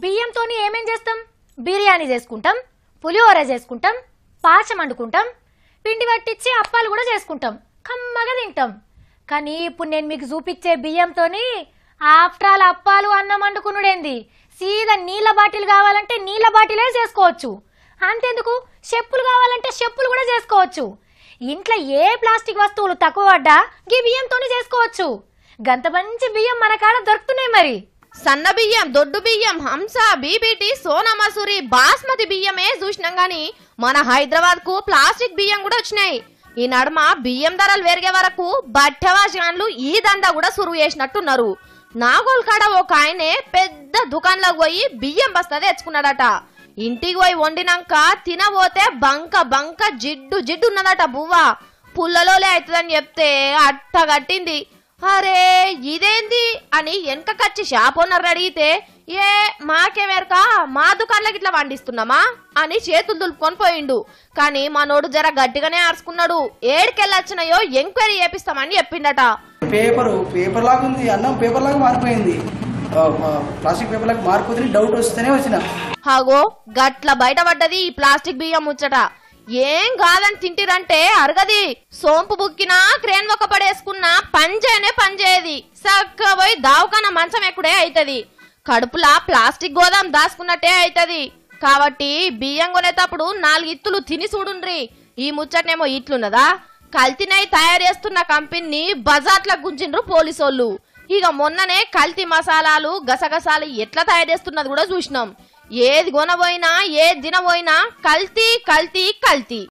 బియ్యంతోని ఏమేం చేస్తాం? బిర్యానీ చేసుకుంటాం, పులిహోర చేసుకుంటాం, పాయసం వండుకుంటాం, పిండి పట్టించి అప్పాలు కూడా చేసుకుంటాం, కమ్మగా తింటాం. కానీ ఇప్పుడు నేను మీకు చూపించే బియ్యంతోని ఆఫ్టర్ ఆల్ అప్పాలు అన్నం వండుకునుడేంది, సీదా నీళ్ళ బాటిల్ కావాలంటే నీళ్ళ బాటిలే చేసుకోవచ్చు. అంతెందుకు, చెప్పులు కావాలంటే చెప్పులు కూడా చేసుకోవచ్చు. ఇంట్లో ఏ ప్లాస్టిక్ వస్తువులు తక్కువ పడ్డా ఈ బియ్యంతోనే చేసుకోవచ్చు. గంత మంచి బియ్యం మన కాడ దొరుకుతున్నాయి. మరి సన్న బియ్యం, దొడ్డు బియ్యం, హంస, బీబీటీ, సోనా మసూరి, బాస్మతి బియ్యమే చూసినాం గాని మన హైదరాబాద్ కు ప్లాస్టిక్ బియ్యం కూడా వచ్చినాయి. ఈ నడుమ బియ్యం ధరలు పెరిగే వరకు బట్టవాజాన్లు ఈ దందా కూడా సురువు చేసినట్టున్నారు. నాగోల్ కాడ ఒక ఆయనే పెద్ద దుకాణంలోకి పోయి బియ్యం బస్తా తెచ్చుకున్నాడట. ఇంటికి పోయి వండినాక తినబోతే బంక బంక జిడ్డు జిడ్డు ఉన్నదట బువ్వ. పుల్లలోలే అవుతుందని చెప్తే అట్టగట్టింది. అరే ఇదేంది అని వెనకకొచ్చి షాప్ ఓనర్ అడిగితే, ఏ మాకేమెరక, మా దుకాణంలోకి ఇట్లా వండిస్తున్నామా అని చేతులు దులుపుకొని పోయిండు. కానీ మనోడు జర గట్టిగానే ఆర్చుకున్నాడు. ఏడికెళ్ళొచ్చినాయో ఎంక్వైరీ చేపిస్తామని చెప్పిండట. పేపర్ లాగా ఉంది, అన్నం పేపర్ లాగా మారిపోయింది, ప్లాస్టిక్ పేపర్ లాగా మారిపోతుంది, డౌట్ వస్తేనే వచ్చిన. హాగో గట్ల బయటపడ్డది ఈ ప్లాస్టిక్ బియ్యం ముచ్చట. ఏం కాదని తింటిరంటే అరగది. సోంపు బుక్కినా, క్రేన్ ఒక పడేసుకున్నా పనిచేయనే పనిచేయది. సక్క పోయి దావకాన మంచం ఎక్కుడే అయితది. కడుపులా ప్లాస్టిక్ గోదాం దాసుకున్నట్టే అయితది. కాబట్టి బియ్యం కొనేటప్పుడు 4 ఇత్తులు తిని చూడుండ్రి. ఈ ముచ్చటనేమో ఇట్లున్నదా, కల్తీనై తయారు చేస్తున్న కంపెనీ బజార్ల గుంజిండ్రు పోలీసోళ్ళు. ఇక మొన్ననే కల్తీ మసాలాలు, గసగసాలు ఎట్లా తయారు చేస్తున్నది కూడా చూసినాం. ఏది కొనబోయినా, ఏది తినబోయినా కల్తీ కల్తీ కల్తీ.